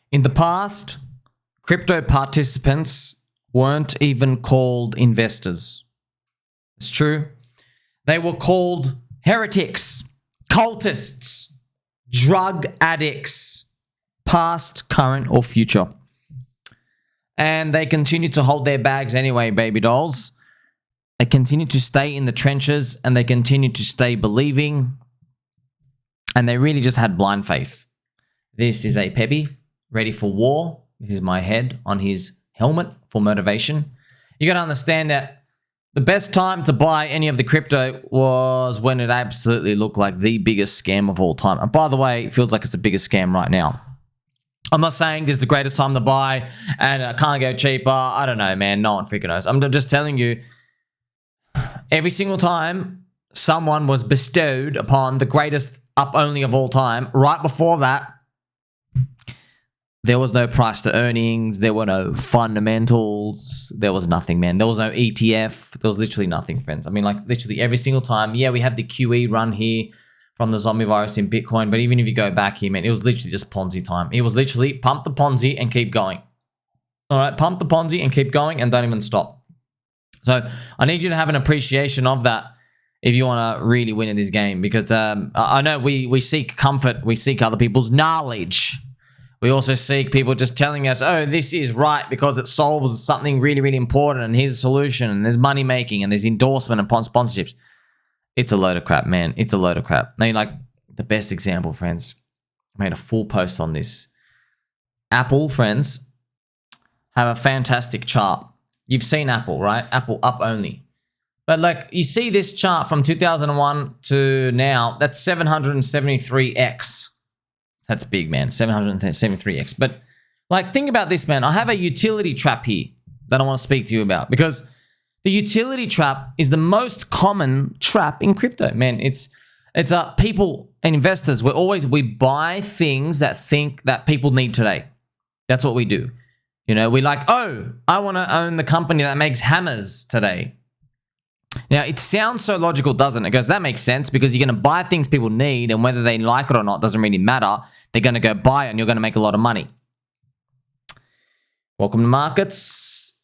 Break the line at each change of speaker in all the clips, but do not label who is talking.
In the past, crypto participants weren't even called investors. It's true. They were called heretics, cultists, drug addicts, past, current, or future. And they continue to hold their bags anyway, baby dolls. They continue to stay in the trenches and they continue to stay believing. And they really just had blind faith. This is a Peppy, ready for war. This is my head on his helmet for motivation. You got to understand that the best time to buy any of the crypto was when it absolutely looked like the biggest scam of all time. And by the way, it feels like it's the biggest scam right now. I'm not saying this is the greatest time to buy and it can't go cheaper. I don't know, man. No one freaking knows. I'm just telling you, every single time someone was bestowed upon the greatest up only of all time, right before that, there was no price to earnings. There were no fundamentals. There was nothing, man. There was no ETF. There was literally nothing, friends. I mean, like literally every single time. Yeah, we had the QE run here from the zombie virus in Bitcoin. But even if you go back here, man, it was literally just Ponzi time. It was literally pump the Ponzi and keep going. All right, pump the Ponzi and keep going and don't even stop. So I need you to have an appreciation of that if you want to really win in this game. Because I know we seek comfort. We seek other people's knowledge. We also seek people just telling us, oh, this is right because it solves something really, really important and here's a solution and there's money making and there's endorsement and sponsorships. It's a load of crap, man. It's a load of crap. I mean, like the best example, friends, I made a full post on this. Apple, friends, have a fantastic chart. You've seen Apple, right? Apple up only. But like you see this chart from 2001 to now, that's 773x. That's big, man. 773x. But like, think about this, man. I have a utility trap here that I want to speak to you about because the utility trap is the most common trap in crypto, man. It's people and investors. We buy things that people need today. That's what we do. You know, we like, oh, I want to own the company that makes hammers today. Now, it sounds so logical, doesn't it? It goes, that makes sense because you're going to buy things people need and whether they like it or not doesn't really matter. They're going to go buy it and you're going to make a lot of money. Welcome to markets.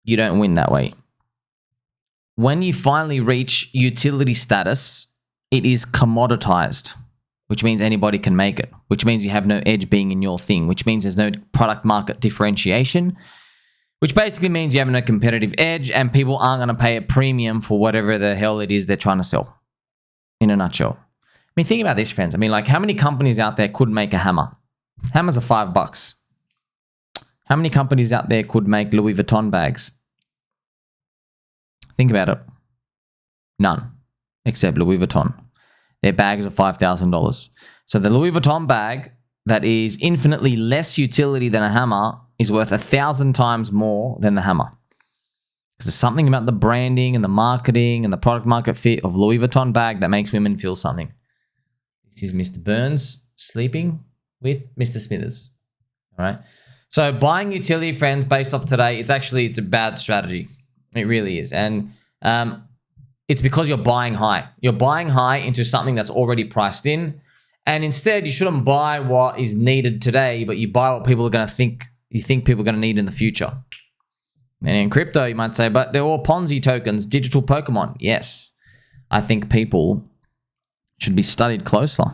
You don't win that way. When you finally reach utility status, it is commoditized, which means anybody can make it, which means you have no edge being in your thing, which means there's no product market differentiation, which basically means you have no competitive edge and people aren't going to pay a premium for whatever the hell it is they're trying to sell. In a nutshell. I mean, think about this, friends. I mean, like how many companies out there could make a hammer? Hammers are $5. How many companies out there could make Louis Vuitton bags? Think about it. None, except Louis Vuitton. Their bags are $5,000. So the Louis Vuitton bag that is infinitely less utility than a hammer is worth 1,000 times more than the hammer. Because there's something about the branding and the marketing and the product market fit of Louis Vuitton bag that makes women feel something. This is Mr. Burns sleeping with Mr. Smithers. All right. So buying utility, friends, based off today, it's a bad strategy. It really is. And it's because you're buying high. You're buying high into something that's already priced in. And instead, you shouldn't buy what is needed today, but you buy what people are going to think people are going to need in the future. And in crypto, you might say, but they're all Ponzi tokens, digital Pokemon. Yes. I think people should be studied closer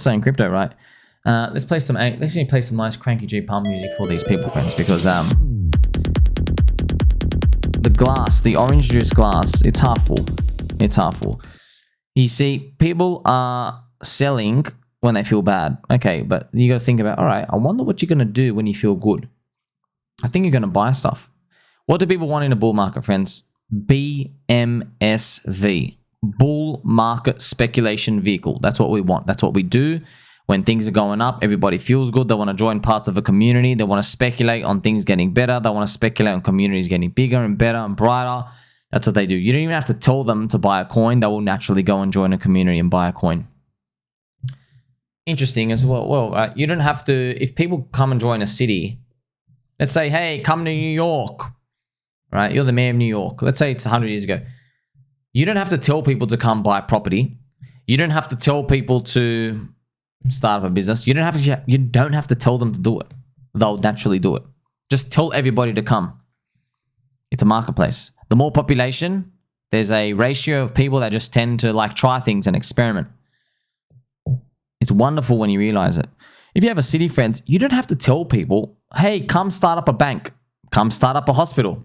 in crypto, right? Let's play some nice Cranky G Palm music for these people, friends, because the orange juice glass, it's half full. It's half full. You see, people are selling when they feel bad. Okay, but you got to think about, all right, I wonder what you're going to do when you feel good. I think you're going to buy stuff. What do people want in a bull market, friends? BMSV. Bull market speculation vehicle. That's what we want. That's what we do. When things are going up, everybody feels good. They want to join parts of a community. They want to speculate on things getting better. They want to speculate on communities getting bigger and better and brighter. That's what they do. You don't even have to tell them to buy a coin. They will naturally go and join a community and buy a coin. Interesting as well. Well, right? You don't have to, if people come and join a city, let's say, hey, come to New York, right? You're the mayor of New York. Let's say it's 100 years ago. You don't have to tell people to come buy property. You don't have to tell people to start up a business. You don't have to tell them to do it. they'll naturally do it. Just tell everybody to come. It's a marketplace. The more population, there's a ratio of people that just tend to like try things and experiment. It's wonderful when you realize it. If you have a city, friends, you don't have to tell people, hey, come start up a bank. Come start up a hospital.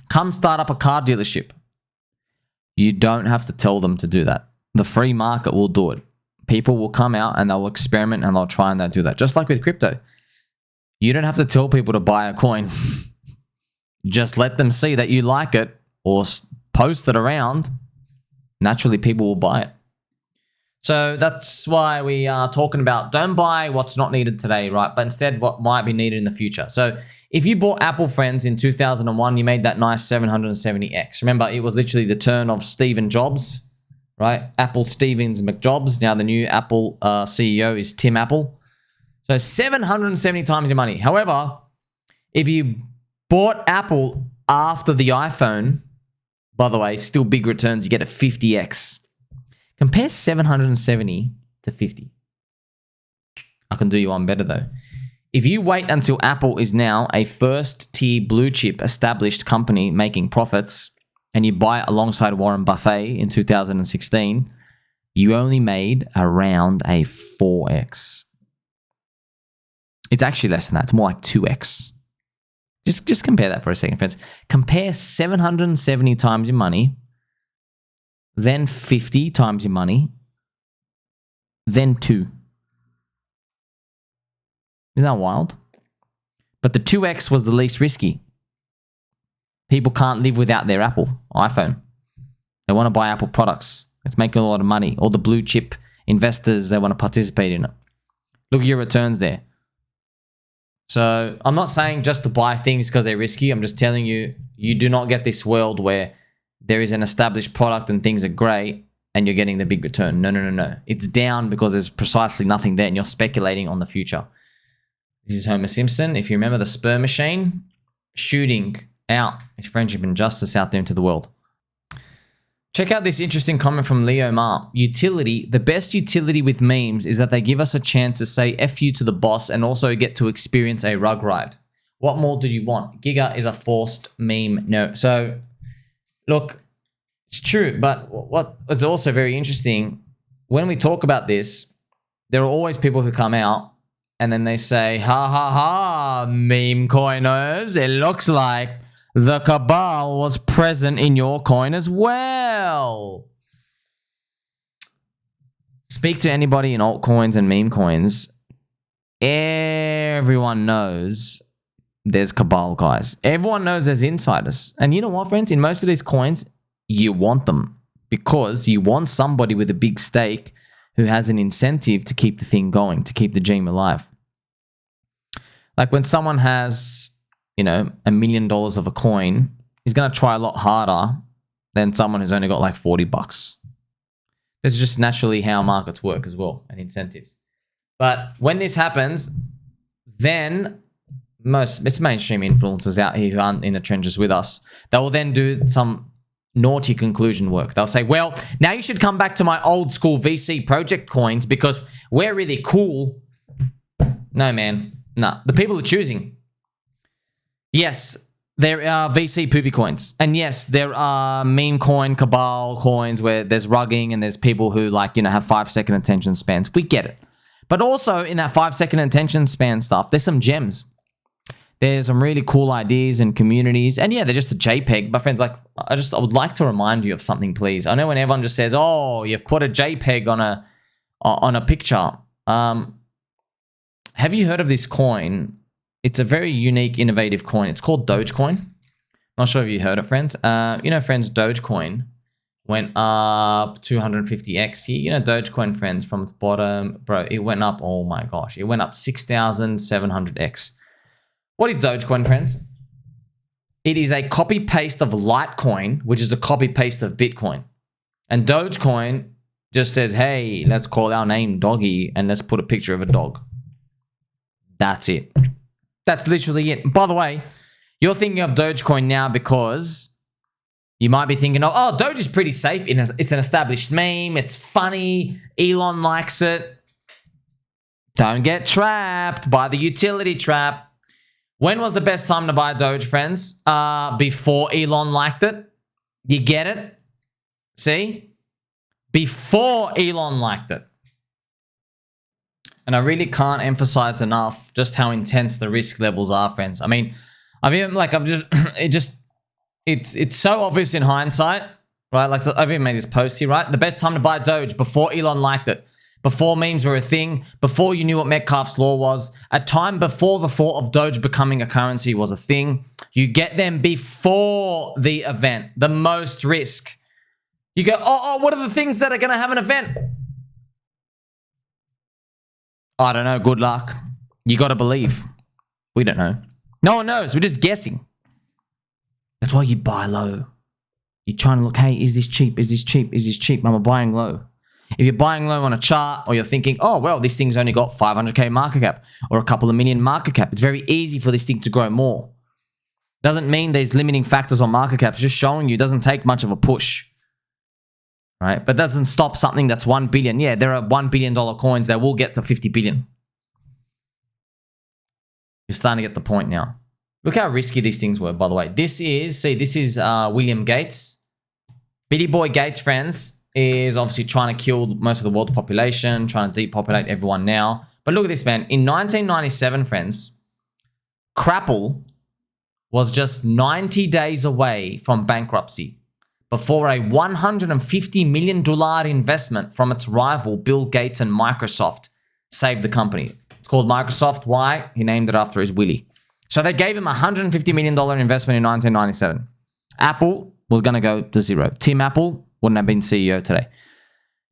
Come start up a car dealership. You don't have to tell them to do that. The free market will do it. People will come out and they'll experiment and they'll try and they'll do that. Just like with crypto. You don't have to tell people to buy a coin. Just let them see that you like it or post it around. Naturally, people will buy it. So that's why we are talking about don't buy what's not needed today, right? But instead what might be needed in the future. So if you bought Apple, friends, in 2001, you made that nice 770x. Remember, it was literally the turn of Stephen Jobs, right? Apple Stevens McJobs. Now the new Apple CEO is Tim Apple. So 770 times your money. However, if you bought Apple after the iPhone, by the way, still big returns, you get a 50x. Compare 770 to 50. I can do you one better though. If you wait until Apple is now a first-tier blue-chip established company making profits and you buy it alongside Warren Buffett in 2016, you only made around a 4x. It's actually less than that. It's more like 2x. Just compare that for a second, friends. Compare 770 times your money, then 50 times your money, then 2. Isn't that wild? But the 2x was the least risky. People can't live without their Apple iPhone. They want to buy Apple products. It's making a lot of money. All the blue chip investors, they want to participate in it. Look at your returns there. So I'm not saying just to buy things because they're risky. I'm just telling you, you do not get this world where there is an established product and things are great and you're getting the big return. No. It's down because there's precisely nothing there and you're speculating on the future. This is Homer Simpson. If you remember the sperm machine, shooting out his friendship and justice out there into the world. Check out this interesting comment from Leo Ma. Utility. The best utility with memes is that they give us a chance to say F you to the boss and also get to experience a rug ride. What more did you want? Giga is a forced meme. No. So, look, it's true. But what is also very interesting, when we talk about this, there are always people who come out and then they say, ha ha ha, meme coiners. It looks like the Cabal was present in your coin as well. Speak to anybody in altcoins and meme coins. Everyone knows there's Cabal guys. Everyone knows there's insiders. And you know what, friends? In most of these coins, you want them because you want somebody with a big stake who has an incentive to keep the thing going, to keep the dream alive. Like when someone has, you know, $1 million of a coin, he's going to try a lot harder than someone who's only got like $40. This is just naturally how markets work as well, and incentives. But when this happens, then it's mainstream influencers out here who aren't in the trenches with us. They will then do some naughty conclusion work. They'll say, well, now you should come back to my old school VC project coins because we're really cool. No, man. No. The people are choosing. Yes, there are VC poopy coins. And yes, there are meme coin, Cabal coins where there's rugging and there's people who like, you know, have 5-second attention spans. We get it. But also in that 5-second attention span stuff, there's some gems. There's some really cool ideas and communities. And yeah, they're just a JPEG. But friends, like, I would like to remind you of something, please. I know when everyone just says, oh, you've put a JPEG on a picture. Have you heard of this coin? It's a very unique, innovative coin. It's called Dogecoin. Not sure if you heard it, friends. You know, friends, Dogecoin went up 250x here. You know, Dogecoin, friends, from its bottom, bro, it went up, oh my gosh, it went up 6,700x. What is Dogecoin, friends? It is a copy-paste of Litecoin, which is a copy-paste of Bitcoin. And Dogecoin just says, hey, let's call our name Doggy and let's put a picture of a dog. That's it. That's literally it. By the way, you're thinking of Dogecoin now because you might be thinking, oh, Doge is pretty safe. It's an established meme. It's funny. Elon likes it. Don't get trapped by the utility trap. When was the best time to buy Doge, friends? Before Elon liked it. You get it? See? Before Elon liked it. And I really can't emphasize enough just how intense the risk levels are, friends. I mean, it's so obvious in hindsight, right? Like, I've even made this post here, right? The best time to buy Doge before Elon liked it. Before memes were a thing, before you knew what Metcalfe's law was, a time before the thought of Doge becoming a currency was a thing. You get them before the event, the most risk. You go, oh, what are the things that are going to have an event? I don't know. Good luck. You got to believe. We don't know. No one knows. We're just guessing. That's why you buy low. You're trying to look, hey, is this cheap? Is this cheap? Is this cheap? I'm buying low. If you're buying low on a chart, or you're thinking, oh, well, this thing's only got 500k market cap or a couple of million market cap, it's very easy for this thing to grow more. Doesn't mean there's limiting factors on market cap. It's just showing you it doesn't take much of a push. Right? But doesn't stop something that's 1 billion. Yeah, there are $1 billion coins that will get to 50 billion. You're starting to get the point now. Look how risky these things were, by the way. This is William Gates. Bitty Boy Gates, friends, is obviously trying to kill most of the world's population, trying to depopulate everyone now. But look at this, man. In 1997, friends, Crapple was just 90 days away from bankruptcy before a $150 million investment from its rival Bill Gates and Microsoft saved the company. It's called Microsoft. Why? He named it after his Willie. So they gave him a $150 million investment in 1997. Apple was going to go to zero. Tim Apple wouldn't have been CEO today.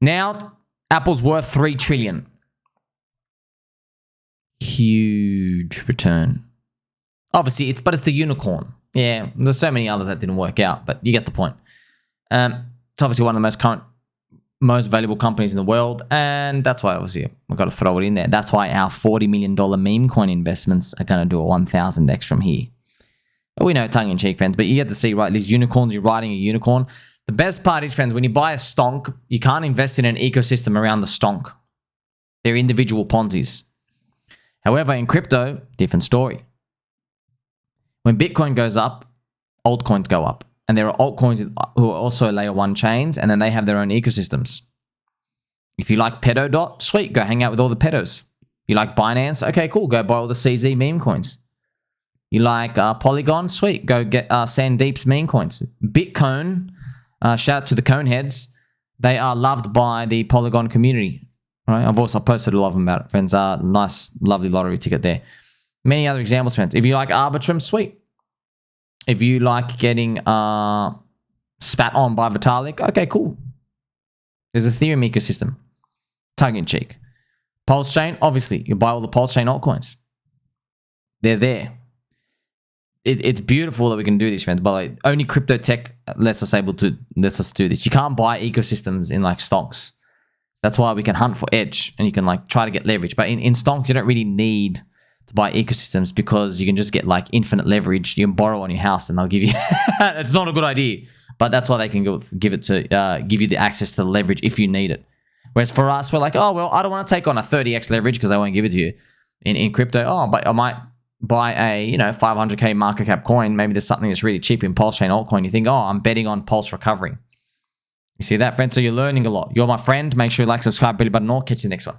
Now, Apple's worth $3 trillion. Huge return. Obviously, it's the unicorn. Yeah, there's so many others that didn't work out, but you get the point. It's obviously one of the most valuable companies in the world, and that's why obviously we've got to throw it in there. That's why our $40 million meme coin investments are going to do a 1,000x from here. But we know tongue-in-cheek, friends, but you get to see, right, these unicorns, you're riding a unicorn. The best part is, friends, when you buy a stonk, you can't invest in an ecosystem around the stonk. They're individual Ponzi's. However, in crypto, different story. When Bitcoin goes up, altcoins go up. And there are altcoins who are also layer 1 chains, and then they have their own ecosystems. If you like Pedodot, sweet, go hang out with all the pedos. You like Binance? Okay, cool, go buy all the CZ meme coins. You like Polygon? Sweet, go get Sandeep's meme coins. BitCone, shout out to the cone heads. They are loved by the Polygon community. Right? I've also posted a lot of them about it, friends. Nice, lovely lottery ticket there. Many other examples, friends. If you like Arbitrum, sweet. If you like getting spat on by Vitalik, okay, cool. There's Ethereum ecosystem. Tongue-in-cheek. Pulse Chain, obviously. You buy all the Pulse Chain altcoins. They're there. It's beautiful that we can do this, friends. But like, only crypto tech lets us do this. You can't buy ecosystems in like stonks. That's why we can hunt for edge and you can like try to get leverage. But in stonks, you don't really need to buy ecosystems because you can just get like infinite leverage. You can borrow on your house and they'll give you. It's not a good idea, but that's why they can give you the access to the leverage if you need it. Whereas for us, we're like, oh well, I don't want to take on a 30x leverage because I won't give it to you. In crypto, oh, but I might buy a 500k market cap coin. Maybe there's something that's really cheap in Pulse Chain altcoin. You think, oh, I'm betting on Pulse recovering. You see that, friend? So you're learning a lot. You're my friend. Make sure you like, subscribe, belly button, or catch you next one.